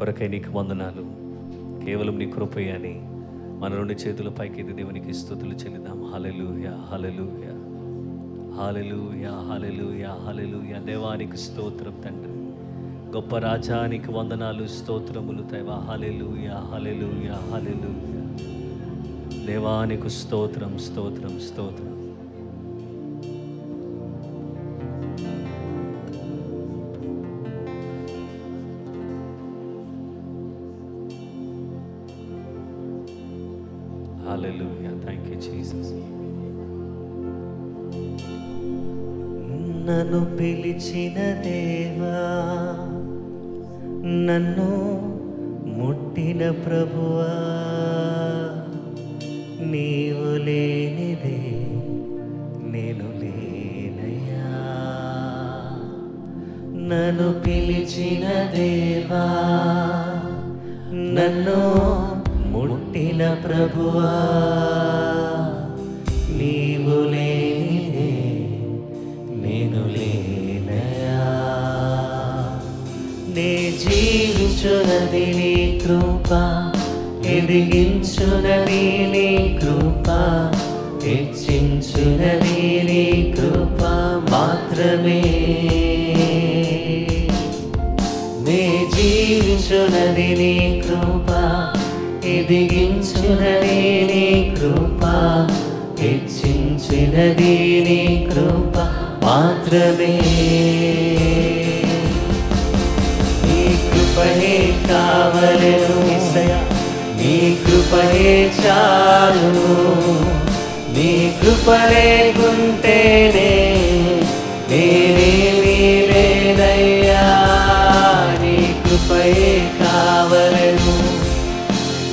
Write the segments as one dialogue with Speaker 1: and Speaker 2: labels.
Speaker 1: కొరకై నీకు వందనాలు. కేవలం నీ కృపయే అని మన రెండు చేతుల పైకి దేవునికి స్తుతులు చెల్లిద్దాం. హల్లెలూయా, హల్లెలూయా, హల్లెలూయా, హల్లెలూయా, హల్లెలూయా. దేవానికి స్తోత్రం తండ్రి, గొప్ప రాజానికి వందనాలు, స్తోత్రములు దేవా. హల్లెలూయా, హల్లెలూయా, హల్లెలూయా. దేవానికి స్తోత్రం, స్తోత్రం, స్తోత్రం. Hallelujah. Thank you, Jesus.
Speaker 2: నన్ను పిలిచిన దేవా, నన్ను ముట్టిన ప్రభువా, నీవు లేనిదే నేను లేనయ్యా. నన్ను పిలిచిన దేవా, నన్ను ముట్టిన ప్రభువా, నీవు లేనిదే నేను లేనయా. నే జీవించునది నీ కృప, ఎదిగించునది నీ కృప, హెచ్చించునది నీ కృప మాత్రమే. నే జీవించునది నీ కృప, ఎదిగించునది నీ కృప, హెచ్చించునది నీ కృప మాత్రమే. నీ కృపయే కావలెను యేసయ్యా, నీ కృపయే చాలును. నీ కృప లేకుంటేనే నేనేమీ లేనయ్యా. నీ కృపయే కావలెను,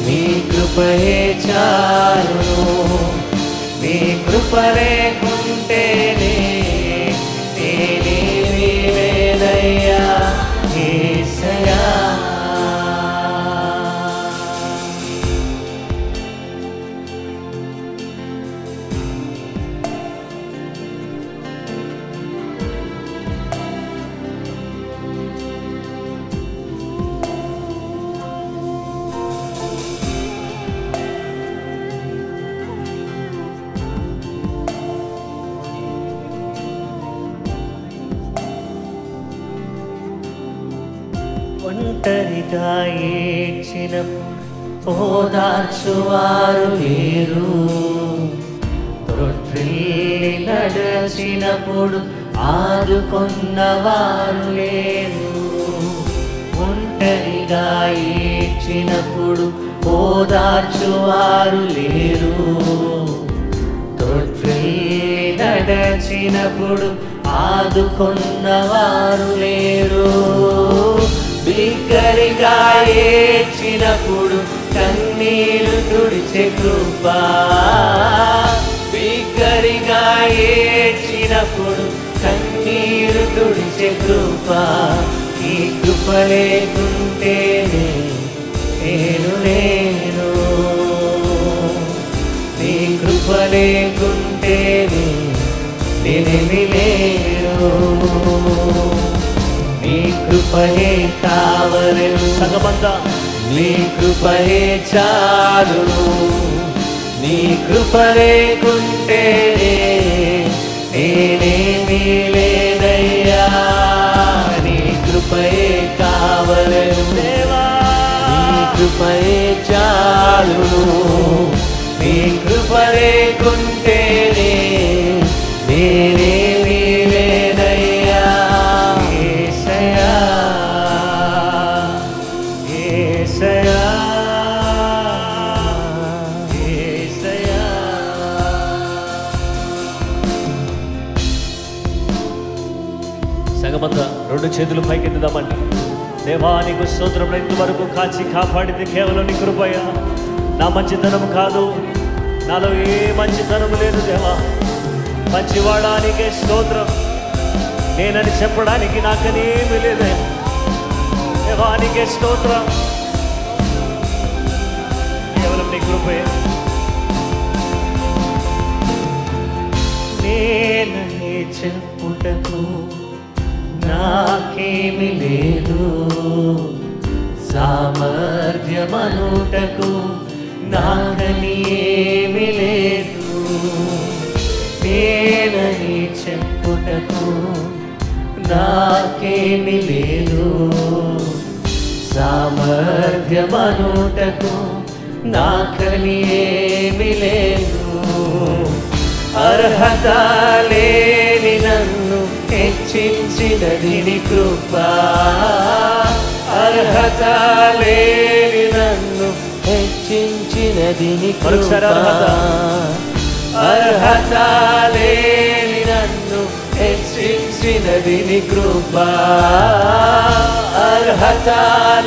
Speaker 2: నీ కృపయే చాలును. నీ కృప లేకుంటేనే నేనేమీ లేనయ్యా యేసయ్యా. ఒంటరిగా ఏడ్చిన ఓదార్చువారు లేరు, తొట్టిల్లి నడచినప్పుడు ఆదుకొన్నవారు లేరు. ఒంటరిగా ఏడ్చినప్పుడు ఓదార్చువారు లేరు, తొట్టిల్లి నడచినప్పుడు ఆదుకొన్నవారు లేరు. బిగ్గరగా ఏడ్చినప్పుడు కన్నీరు తుడిచే కృప, బిగ్గరగా ఏడ్చినప్పుడు కన్నీరు తుడిచే కృప. ఈ కృప లేకుంటేనే నేను లేను, నీ కృప లేకుంటేనే నేనేమి లేను. నీ కృపయే కావలెను సగమంతా, నీ కృపయే చాలును. నీ కృప లేకుంటేనే నేనేమీ లేనయ్యా. నీ కృపయే కావలెను దేవా, నీ కృపయే చాలును. నీ కృప లేకుంటేనే నేనేమీ లేనయ్యా యేసయ్యా, యేసయ్యా, యేసయ్యా.
Speaker 1: సంగమంతా రెండు చేతులు పైకెత్తుదామండి. దేవా నీకు స్తోత్రం. ఇంతవరకు కాచి కాపాడింది కేవలం నీ కృపయ్యా. నా మంచితనం కాదు, నాలో ఏ మంచితనం లేదు దేవా. మంచివాడానికే స్తోత్రం. నేనని చెప్పడానికి నాకనేమీ లేదే దేవా, నీకే స్తోత్రం. కేవలం నీ కృపే.
Speaker 2: నేనని చెప్పుటకు నాకేమి లేదు, సామర్థ్యమనుటకు నాకని ఏమి లేదు, నేనని చెప్పుటకు నాకేమి లేదు. సామర్థ్యమనుటకు నాకని ఏమి లేదు, అర్హత లేని నన్ను హెచ్చించినది నీ కృప, అర్హత లేని నన్ను హెచ్చించినది నీ కృప, అర్హత లేని నన్ను హెచ్చించినది నీ కృప, అర్హత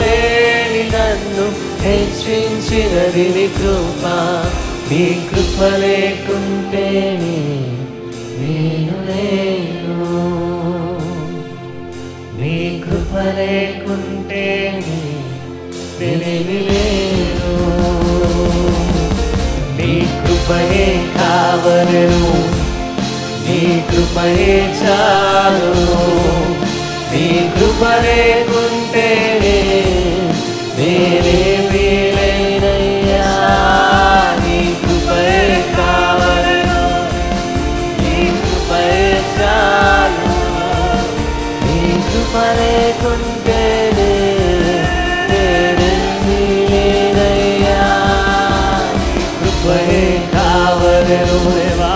Speaker 2: లేని నన్ను హెచ్చించినది నీ కృప. నీ కృప లేకుంటే నేను లేను, నీ కృప లేకుంటే నేనేమి లేను. నీ కృపయే కావలెను, నీ కృపయే చాలు, నీ కృప లేకుంటే నేనేమి లేనయ్యా. నీ కృపయే కావలెను, నీ కృపయే చాలు, నీ కృప లేకుంటే నేనేమి లేనయ్యా. కృపయే కావలెను దేవా,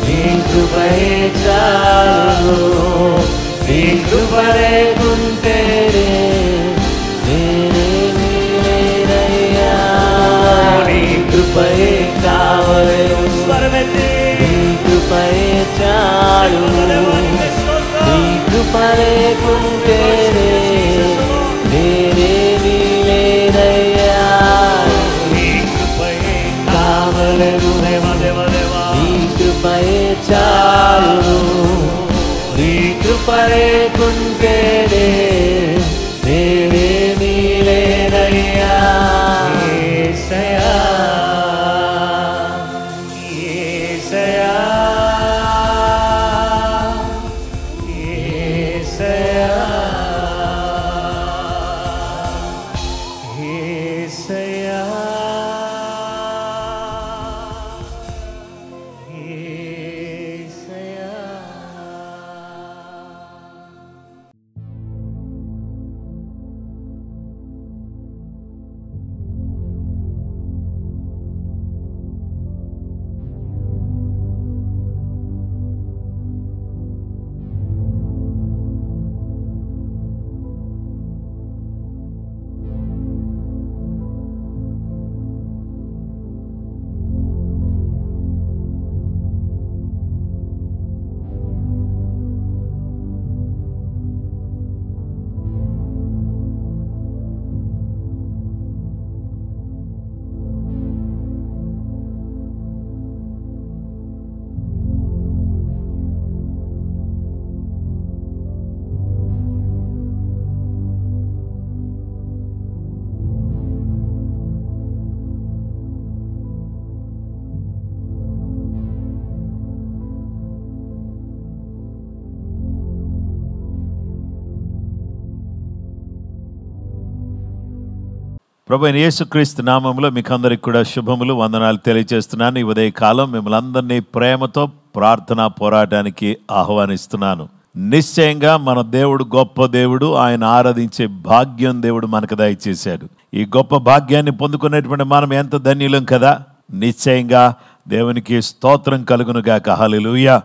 Speaker 2: నీ కృపయే చాలు, నీ కృప లేకుంటే నేనేమి లేనయ్యా. నీ కృపయే కావలెను, నీ కృపయే చాలు, నీ కృప లేకుంటే నేనేమి లేనయ్యా. నీ కృపయే కావలెను, నీ కృపయే చాలు, నీ కృప లేకుంటే నేనేమి లేనయ్యా. యేసయ్యా, యేసయ్యా, యేసయ్యా, యేసయ్యా, యేసయ్యా.
Speaker 3: ప్రభువైన యేసుక్రీస్తు నామములో మీకు అందరికి కూడా శుభములు, వందనాలు తెలియజేస్తున్నాను. ఈ ఉదయ కాలం మిమ్మల్ని అందరినీ ప్రేమతో ప్రార్థనా పోరాటానికి ఆహ్వానిస్తున్నాను. నిశ్చయంగా మన దేవుడు గొప్ప దేవుడు. ఆయన ఆరాధించే భాగ్యం దేవుడు మనకు దయచేశాడు. ఈ గొప్ప భాగ్యాన్ని పొందుకునేటువంటి మనం ఎంత ధన్యులం కదా. నిశ్చయంగా దేవునికి స్తోత్రం కలుగునుగాక. హల్లెలూయా.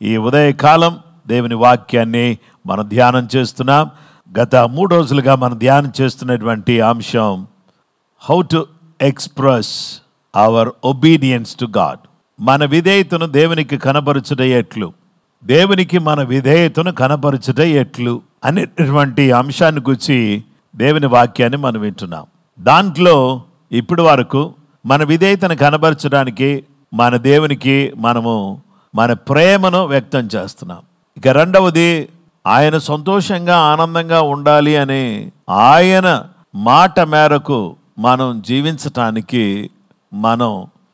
Speaker 3: ఈ ఉదయ కాలం దేవుని వాక్యాన్ని మనం ధ్యానం చేస్తున్నాం. గత 3 రోజులుగా మనం ధ్యానం చేస్తున్నటువంటి అంశం how to express our obedience to God. మన విధేయతను దేవునికి కనపరచుట ఎట్లు, దేవునికి మన విధేయతను కనపరచుట ఎట్లు అనేటువంటి అంశాన్ని గురించి దేవుని వాక్యాన్ని మనం వింటున్నాం. దాంట్లో ఇప్పటి వరకు మన విధేయతను కనపరచడానికి మన దేవునికి మనము మన ప్రేమను వ్యక్తం చేస్తున్నాం. ఇక రెండవది, ఆయన సంతోషంగా ఆనందంగా ఉండాలి అనే ఆయన మాట మేరకు మనం జీవించటానికి మనం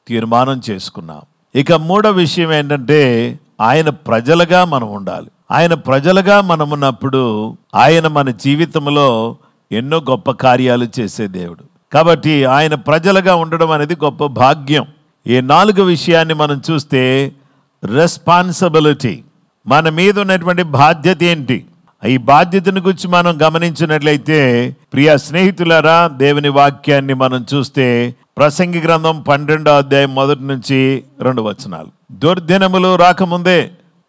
Speaker 3: తీర్మానం చేసుకున్నాం. ఇక మూడో విషయం ఏంటంటే ఆయన ప్రజలుగా మనం ఉండాలి. ఆయన ప్రజలుగా మనం ఉన్నప్పుడు ఆయన మన జీవితంలో ఎన్నో గొప్ప కార్యాలు చేసే దేవుడు. కాబట్టి ఆయన ప్రజలుగా ఉండడం అనేది గొప్ప భాగ్యం. ఈ 4 విషయాన్ని మనం చూస్తే, రెస్పాన్సిబిలిటీ, మన మీద ఉన్నటువంటి బాధ్యత ఏంటి, ఈ బాధ్యతను గురించి మనం గమనించినట్లయితే, ప్రియ స్నేహితులారా, దేవుని వాక్యాన్ని మనం చూస్తే ప్రసంగి గ్రంథం 12వ అధ్యాయం 1 నుంచి 2 వచనాలు. దుర్దినములు రాకముందే,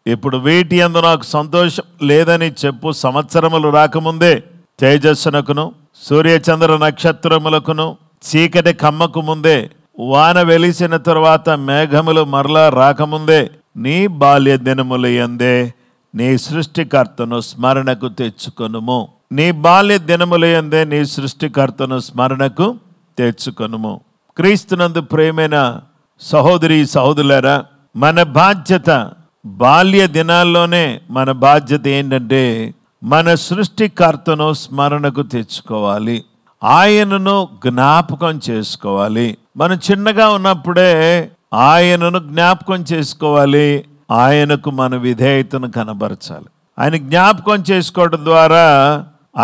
Speaker 3: ఇప్పుడు వీటి యందు నాకు సంతోషం లేదని చెప్పు సంవత్సరములు రాకముందే, తేజస్సునకును సూర్యచంద్ర నక్షత్రములకును చీకటి కమ్మకు ముందే, వాన వెలిసిన తరువాత మేఘములు మరలా రాకముందే, నీ బాల్య దినములు యందే నీ సృష్టికర్తను స్మరణకు తెచ్చుకొనుము. నీ బాల్య దినములు యందే నీ సృష్టికర్తను స్మరణకు తెచ్చుకొనుము. క్రీస్తునందు ప్రియమైన సహోదరి సహోదరులారా, మన బాధ్యత బాల్య దినాల్లోనే మన బాధ్యత ఏంటంటే మన సృష్టికర్తను స్మరణకు తెచ్చుకోవాలి, ఆయనను జ్ఞాపకం చేసుకోవాలి. మనం చిన్నగా ఉన్నప్పుడే ఆయనను జ్ఞాపకం చేసుకోవాలి, ఆయనకు మన విధేయతను కనబరచాలి. ఆయన జ్ఞాపకం చేసుకోవడం ద్వారా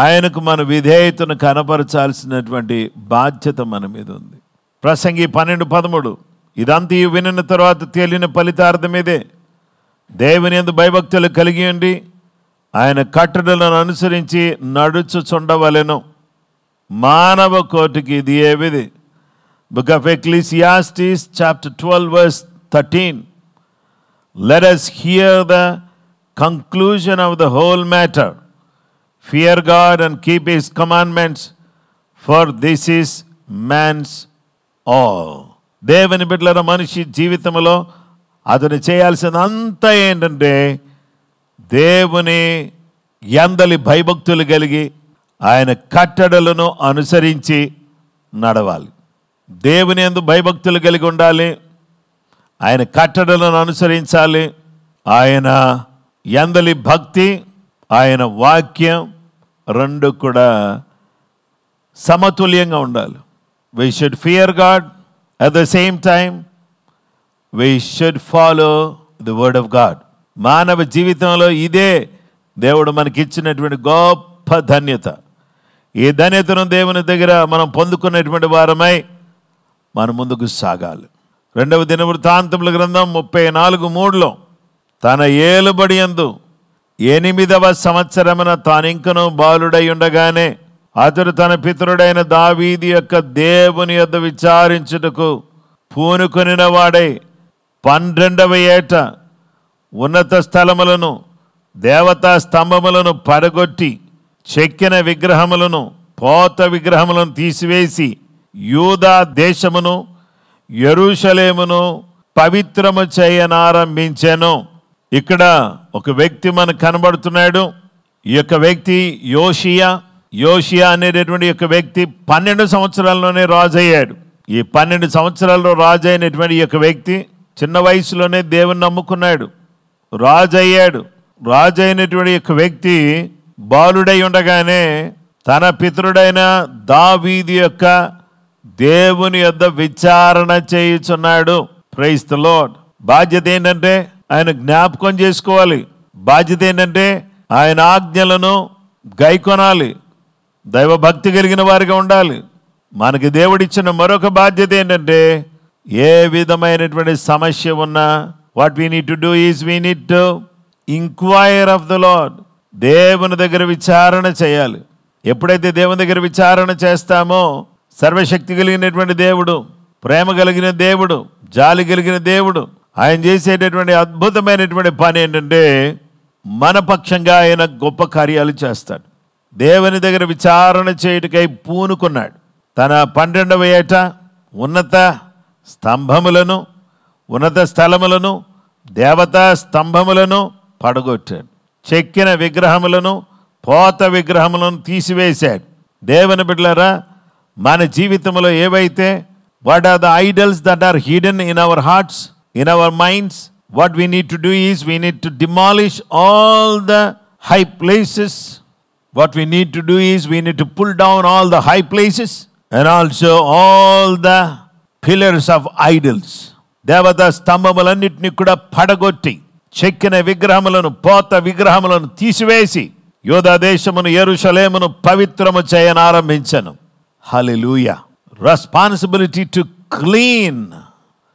Speaker 3: ఆయనకు మన విధేయతను కనబరచాల్సినటువంటి బాధ్యత మన మీద ఉంది. ప్రసంగి 12:13, ఇదంతా వినిన తర్వాత తేలిన ఫలితార్థం ఇదే, దేవుని యందు భయభక్తులు కలిగి ఉండి ఆయన కట్టడలను అనుసరించి నడుచుచుండవలెను. మానవ కోటికి ఇది ఏవిది. Book of Ecclesiastes chapter 12 verse 13. Let us hear the conclusion of the whole matter. Fear God and keep his commandments, for this is man's all. దేవుని బిడ్డల మనిషి జీవితంలో అతను చేయాల్సినంతా ఏంటంటే దేవుని యందలి భయభక్తులు కలిగి ఆయన కట్టడలను అనుసరించి నడవాలి. దేవుని యందు భయభక్తులు కలిగి ఉండాలి, ఆయన కట్టడలను అనుసరించాలి. ఆయన యందలి భక్తి, ఆయన వాక్యం రెండు కూడా సమతుల్యంగా ఉండాలి. We should fear God, at the same time we should follow the word of God. మానవ జీవితంలో ఇదే దేవుడు మనకిచ్చినటువంటి గొప్ప ధన్యత. ఈ ధన్యతను దేవుని దగ్గర మనం పొందుకున్నటువంటి వారమై మనం ముందుకు సాగాలి. 2వ దినవృత్తాంతముల గ్రంథం 34:3, తన ఏలుబడి యందు 8వ సంవత్సరమున తానింకను బాలుడై ఉండగానే అతడు తన పితరుడైన దావీదు యొక్క దేవుని యొద్ద విచారించుటకు పూనుకొనిన వాడై 12వ ఏట ఉన్నత స్థలములను దేవతా స్తంభములను పడగొట్టి చెక్కిన విగ్రహములను పోత విగ్రహములను తీసివేసి యూదా దేశమును యెరూషలేమును పవిత్రము చేయనారంభించెను. ఇక్కడ ఒక వ్యక్తి మనకు కనబడుతున్నాడు. ఈ యొక్క వ్యక్తి యోషియా అనేటటువంటి యొక్క వ్యక్తి 12 సంవత్సరాల్లోనే రాజు అయ్యాడు. ఈ 12 సంవత్సరాల్లో రాజు అయినటువంటి ఈ యొక్క వ్యక్తి చిన్న వయసులోనే దేవుని నమ్ముకున్నాడు, రాజు అయ్యాడు. రాజు అయినటువంటి యొక్క వ్యక్తి బాలుడై ఉండగానే తన పితరుడైన దావీదు యొక్క దేవుని యొద్ద విచారణ చేయుచున్నాడు. Praise the lord. బాధ్యత ఏంటంటే ఆయన జ్ఞాపకం చేసుకోవాలి. బాధ్యత ఏంటంటే ఆయన ఆజ్ఞలను గైకొనాలి, దైవభక్తి కలిగిన వారిగా ఉండాలి. మనకి దేవుడిచ్చిన మరొక బాధ్యత ఏంటంటే ఏ విధమైనటువంటి సమస్య ఉన్నా what we need to do is we need to enquire of the lord. దేవుని దగ్గర విచారణ చేయాలి. ఎప్పుడైతే దేవుని దగ్గర విచారణ చేస్తామో సర్వశక్తి కలిగినటువంటి దేవుడు, ప్రేమ కలిగిన దేవుడు, జాలి కలిగిన దేవుడు, ఆయన చేసేటటువంటి అద్భుతమైనటువంటి పని ఏంటంటే మన పక్షంగా ఆయన గొప్ప కార్యాలు చేస్తాడు. దేవుని దగ్గర విచారణ చేయుటకై పూనుకున్నాడు. తన 12వ ఏట ఉన్నత స్థలములను దేవతా స్తంభములను పడగొట్టాడు. చెక్కిన విగ్రహములను పోత విగ్రహములను తీసివేశాడు. దేవుని బిడ్డలారా, మన జీవితంలో ఏవైతే what are the idols that are hidden in our hearts, in our minds, what we need to do is we need to demolish all the high places. What we need to do is we need to pull down all the high places and also all the pillars of idols. దేవతా స్తంభములన్నిటిని కూడా పడగొట్టి చెక్కిన విగ్రహములను పోత విగ్రహములను తీసివేసి యోధా దేశమును యెరూషలేమును పవిత్రము చేయనారంభించను. హల్లెలూయా. రెస్పాన్సిబిలిటీ టు క్లీన్,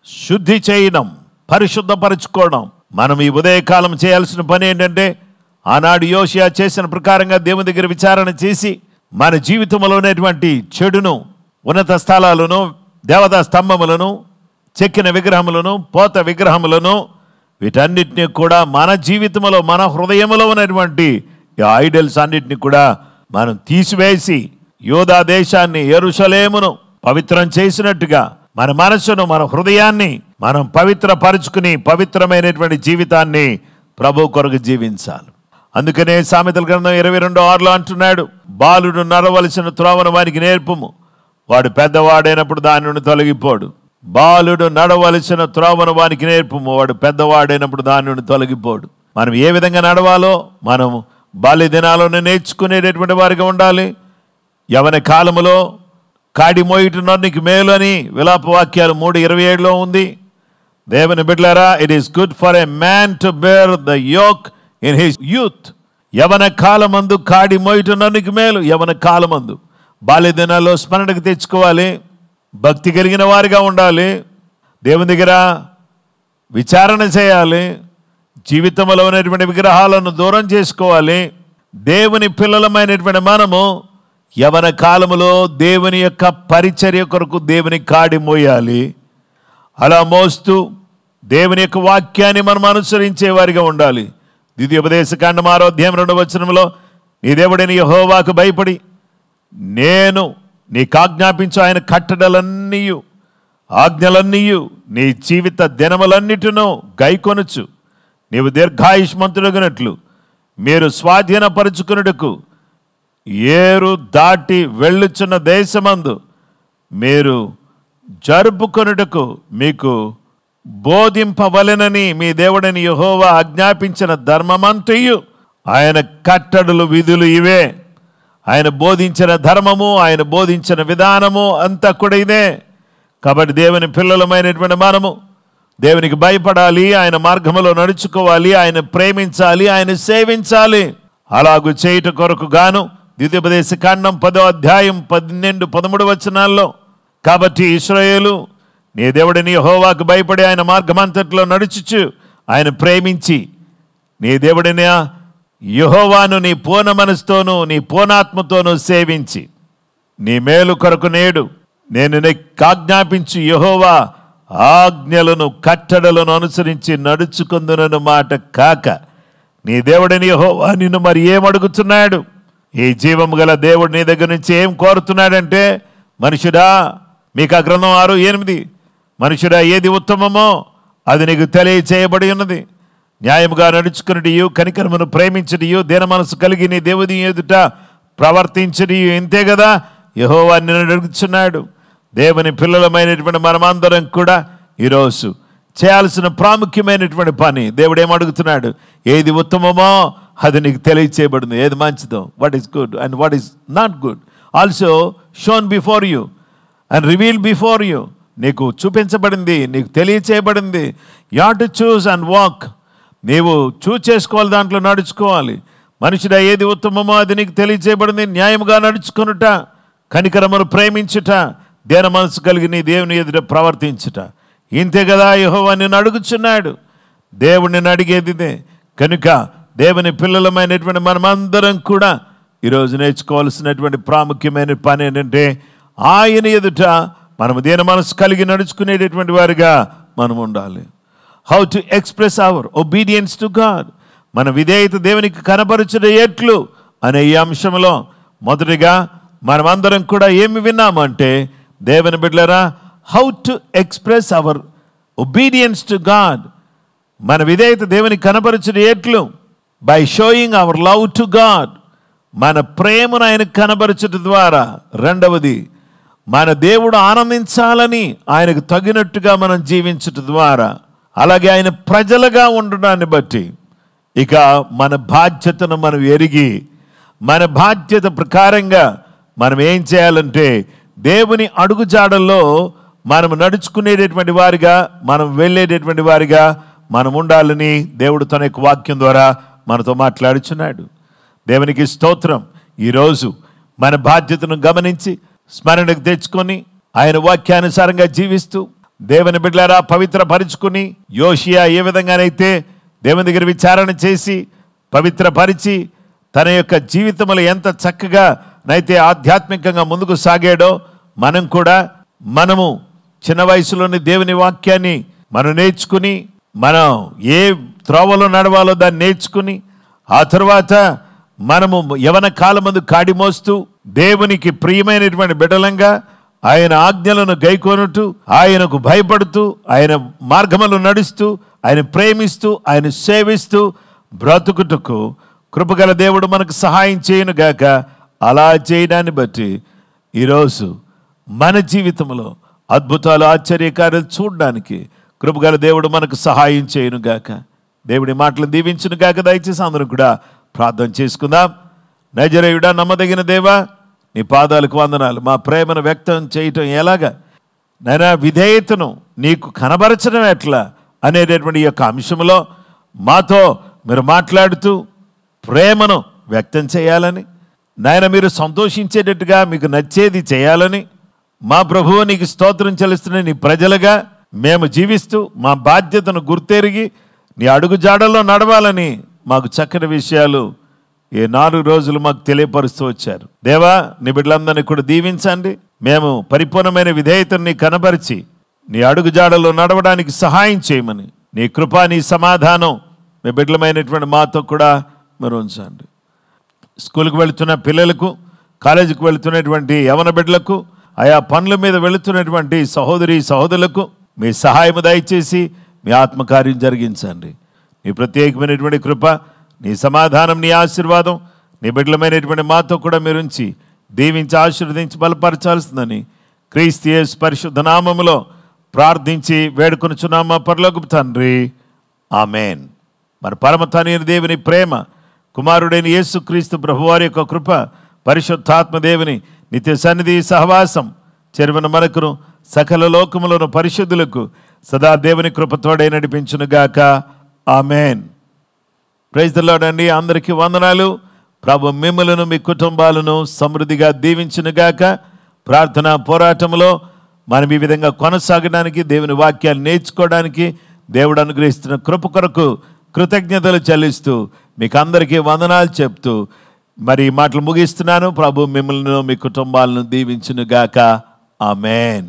Speaker 3: శుద్ధి చేయడం, పరిశుద్ధపరచుకోవడం. మనం ఈ ఉదయకాలం చేయాల్సిన పని ఏంటంటే, ఆనాడు యోషియా చేసిన ప్రకారంగా దేవుని దగ్గర విచారణ చేసి మన జీవితంలో ఉన్నటువంటి చెడును, ఉన్నత స్థలాలను, దేవతా స్తంభములను, చెక్కిన విగ్రహములను, పోత విగ్రహములను, వీటన్నిటిని కూడా మన జీవితంలో, మన హృదయంలో ఉన్నటువంటి ఈ ఐడల్స్ అన్నిటిని కూడా మనం తీసివేసి యోధా దేశాన్ని, యెరూషలేమును పవిత్రం చేసినట్టుగా మన మనసును, మన హృదయాన్ని మనం పవిత్రపరుచుకుని పవిత్రమైనటువంటి జీవితాన్ని ప్రభు కొరకు జీవించాలి. అందుకనే సామెతల గ్రంథం 22:6 అంటున్నాడు, బాలుడు నడవలసిన త్రోవను వానికి నేర్పుము, వాడు పెద్దవాడైనప్పుడు దాని నుండి తొలగిపోడు. బాలుడు నడవలసిన త్రోవను వానికి నేర్పుము, వాడు పెద్దవాడైనప్పుడు దాని నుండి తొలగిపోడు. మనం ఏ విధంగా నడవాలో మనం బాల్య దినాలను నేర్చుకునేటటువంటి వారిగా ఉండాలి. యవన కాలములో కాడి మోయుట నీకు మేలు అని విలాప వాక్యాలు 3:27 ఉంది. దేవుని బిడ్డలారా, it is good for a man to bear the yoke in his youth. యవన కాలమందు కాడి మోయుట నీకు మేలు. యవన కాలమందు బాల్య దినాల్లో స్మరణకు తెచ్చుకోవాలి. భక్తి కలిగిన వారిగా ఉండాలి. దేవుని దగ్గర విచారణ చేయాలి. జీవితంలో ఉన్నటువంటి విగ్రహాలను దూరం చేసుకోవాలి. దేవుని పిల్లలమైనటువంటి మనము యవన కాలములో దేవుని యొక్క పరిచర్య కొరకు దేవుని కాడి మోయాలి. అలా మోస్తూ దేవుని యొక్క వాక్యాన్ని మనం అనుసరించే వారిగా ఉండాలి. ద్వితీయోపదేశకాండం 6:2 నీ దేవుడైన యెహోవాకు భయపడి నేను నీకు ఆజ్ఞాపించు ఆయన కట్టడలన్నీయు ఆజ్ఞలన్నీయు నీ జీవిత దినములన్నిటినూ గైకొనుచు నీవు దీర్ఘాయుష్మంతుడగినట్లు మీరు స్వాధీనపరుచుకున్నటకు ఏరు దాటి వెళ్ళుచున్న దేశమందు మీరు జరుపుకొనుటకు మీకు బోధింపవలెనని మీ దేవుడని యెహోవా ఆజ్ఞాపించిన ధర్మమంతయు ఆయన కట్టడలు విధులు ఇవే. ఆయన బోధించిన ధర్మము, ఆయన బోధించిన విధానము అంతా కూడా ఇదే. కాబట్టి దేవుని పిల్లలమైనటువంటి మనము దేవునికి భయపడాలి, ఆయన మార్గములో నడుచుకోవాలి, ఆయన ప్రేమించాలి, ఆయన సేవించాలి. అలాగూ చేయుట కొరకు గాను ద్వితీయోపదేశకాండం 10:12-13 కాబట్టి ఇశ్రాయేలు నీ దేవుడిని యెహోవాకు భయపడి ఆయన మార్గమంతట్లో నడుచుచు ఆయన ప్రేమించి నీ దేవుడిని యెహోవాను నీ పూర్ణ మనసుతోనూ నీ పూర్ణాత్మతోనూ సేవించి నీ మేలు కొరకు నేడు నేను నీకు ఆజ్ఞాపించి యెహోవా ఆజ్ఞలను కట్టడలను అనుసరించి నడుచుకుందునన్న మాట కాక నీ దేవుడిని యెహోవా నిన్ను మరి ఏమడుగుతున్నాడు? ఈ జీవము గల దేవుడు నీ దగ్గర నుంచి ఏం కోరుతున్నాడంటే, మనుషుడా, మీకు ఆ గ్రంథం 6:8 మనుషుడా ఏది ఉత్తమమో అది నీకు తెలియచేయబడి ఉన్నది. న్యాయముగా నడుచుకునియు కనికరమును ప్రేమించడియు దీన మనసు కలిగి నీ దేవుని ఎదుట ప్రవర్తించడియు ఇంతే కదా యెహోవా నిన్ను అడుగుతున్నాడు. దేవుని పిల్లలమైనటువంటి మనమందరం కూడా ఈరోజు చేయాల్సిన ప్రాముఖ్యమైనటువంటి పని దేవుడు ఏమడుగుతున్నాడు? ఏది ఉత్తమమో అది నీకు తెలియచేయబడింది. ఏది మంచిదో, what is good and what is not good also shown before you and reveal before you. నీకు చూపించబడింది, నీకు తెలియచేయబడింది. You have to choose and walk. నీవు చూస్ చేసుకోవాలి, దాంట్లో నడుచుకోవాలి. మనుషుడా ఏది ఉత్తమమో అది నీకు తెలియచేయబడింది. న్యాయముగా నడుచుకొనుట, కనికరమును ప్రేమించుట, దేన మనసు కలిగి నీ దేవుని ఎదుట ప్రవర్తించుట ఇంతే కదా యెహోవా నిన్ను అడుగుచున్నాడు. దేవుడిని అడిగేది ఇదే. కనుక దేవుని పిల్లలమైనటువంటి మనమందరం కూడా ఈరోజు నేర్చుకోవాల్సినటువంటి ప్రాముఖ్యమైన పని ఏంటంటే, ఆయన ఎదుట మనము దేన మనసు కలిగి నడుచుకునేటటువంటి వారిగా మనం ఉండాలి. How to express our obedience to God, మన విధేయత దేవునికి కనపరచుట ఎట్లు అనే ఈ అంశంలో మొదటిగా మనమందరం కూడా ఏమి విన్నామంటే, దేవుని బిడ్డలారా, how to express our obedience to God, మన విధేయత దేవునికి కనపరచుట ఎట్లు? By showing our love to God, మన ప్రేమను ఆయనకు కనపరచుట ద్వారా. రెండవది, మన దేవుడు ఆనందించాలని ఆయనకు తగినట్టుగా మనం జీవించుట ద్వారా. అలాగే ఆయన ప్రజలుగా ఉండడాన్ని బట్టి ఇక మన బాధ్యతను మనం ఎరిగి మన బాధ్యత ప్రకారంగా మనం ఏం చేయాలంటే, దేవుని అడుగుజాడల్లో మనం నడుచుకునేటటువంటి వారిగా, మనం వెళ్ళేటటువంటి వారిగా మనం ఉండాలని దేవుడు తన యొక్క వాక్యం ద్వారా మనతో మాట్లాడుచున్నాడు. దేవునికి స్తోత్రం. ఈరోజు మన బాధ్యతను గమనించి స్మరణకు తెచ్చుకొని ఆయన వాక్యానుసారంగా జీవిస్తూ దేవుని బిడ్డలారా పవిత్రపరుచుకుని, యోషియా ఏ విధంగానైతే దేవుని దగ్గర విచారణ చేసి పవిత్రపరిచి తన యొక్క జీవితంలో ఎంత చక్కగా నైతే ఆధ్యాత్మికంగా ముందుకు సాగాడో, మనము చిన్న వయసులోని దేవుని వాక్యాన్ని మనం నేర్చుకుని, మనం ఏ త్రోవలో నడవాలో దాన్ని నేర్చుకుని, ఆ తరువాత మనము యవన కాలమందు కాడి మోస్తూ దేవునికి ప్రియమైనటువంటి బిడ్డలంగా ఆయన ఆజ్ఞలను గైకొనుటూ, ఆయనకు భయపడుతూ, ఆయన మార్గములు నడుస్తూ, ఆయన ప్రేమిస్తూ, ఆయన సేవిస్తూ బ్రతుకుటకు కృపగల దేవుడు మనకు సహాయం చేయను గాక. అలా చేయడాన్ని బట్టి ఈరోజు మన జీవితంలో అద్భుతాలు, ఆశ్చర్యకార్యాలు చూడడానికి కృపగల దేవుడు మనకు సహాయం చేయను గాక. దేవుడి మాటలు దీవించును గాక. దయచేసి అందరూ కూడా ప్రార్థన చేసుకుందాం. నజరేయుడా, నమ్మదగిన దేవా, నీ పాదాలకు వందనాలు. మా ప్రేమను వ్యక్తం చేయటం ఎలాగా, నైనా విధేయతను నీకు కనబరచడం ఎట్లా అనేటటువంటి ఈ యొక్క అంశంలో మాతో మీరు మాట్లాడుతూ ప్రేమను వ్యక్తం చేయాలని, నాయన మీరు సంతోషించేటట్టుగా మీకు నచ్చేది చేయాలని, మా ప్రభువు నీకు స్తోత్రం చెల్లిస్తున్న నీ ప్రజలుగా మేము జీవిస్తూ మా బాధ్యతను గుర్తెరిగి నీ అడుగు జాడల్లో నడవాలని మాకు చక్కని విషయాలు ఈ 4 రోజులు మాకు తెలియపరుస్తూ వచ్చారు. దేవా, నీ బిడ్డలందరినీ కూడా దీవించండి. మేము పరిపూర్ణమైన విధేయతని కనబరిచి నీ అడుగు జాడల్లో నడవడానికి సహాయం చేయమని, నీ కృప, నీ సమాధానం మీ బిడ్డలమైనటువంటి మాతో కూడా మీరు ఉంచండి. స్కూల్కి వెళుతున్న పిల్లలకు, కాలేజీకి వెళుతున్నటువంటి యవన బిడ్డలకు, ఆయా పనుల మీద వెళుతున్నటువంటి సహోదరి సహోదరులకు మీ సహాయం దయచేసి మీ ఆత్మకార్యం జరిగించండి. నీ ప్రత్యేకమైనటువంటి కృప, నీ సమాధానం, నీ ఆశీర్వాదం నీ బిడ్డలమైనటువంటి మాతో కూడా మీరు ఉంచి దీవించి ఆశీర్వదించి బలపరచాల్సిందని క్రీస్తు యేసు పరిశుద్ధ నామములో ప్రార్థించి వేడుకొనుచున్నాం మా పరలోకపు తండ్రి. ఆమేన్. మన పరమ తండ్రి దేవుని ప్రేమ, కుమారుడైన యేసుక్రీస్తు ప్రభువారి యొక్క కృప, పరిశుద్ధాత్మ దేవుని నిత్య సన్నిధి సహవాసం చెరువన మనకును సకల లోకములను పరిశుద్ధులకు సదా దేవుని కృపతోడే నడిపించునుగాక. ఆమేన్. ప్రైజ్ ది లార్డ్ అండి. అందరికీ వందనాలు. ప్రభు మిమ్మలను, మీ కుటుంబాలను సమృద్ధిగా దీవించునుగాక. ప్రార్థన పోరాటంలో మనం ఈ విధంగా కొనసాగడానికి, దేవుని వాక్యాలు నేర్చుకోవడానికి దేవుడు అనుగ్రహిస్తున్న కృప కొరకు కృతజ్ఞతలు చెల్లిస్తూ మీకు అందరికీ వందనాలు చెప్తూ మరి ఈ మాటలు ముగిస్తున్నాను. ప్రభు మిమ్మల్ని, మీ కుటుంబాలను దీవించునుగాక. ఆమేన్.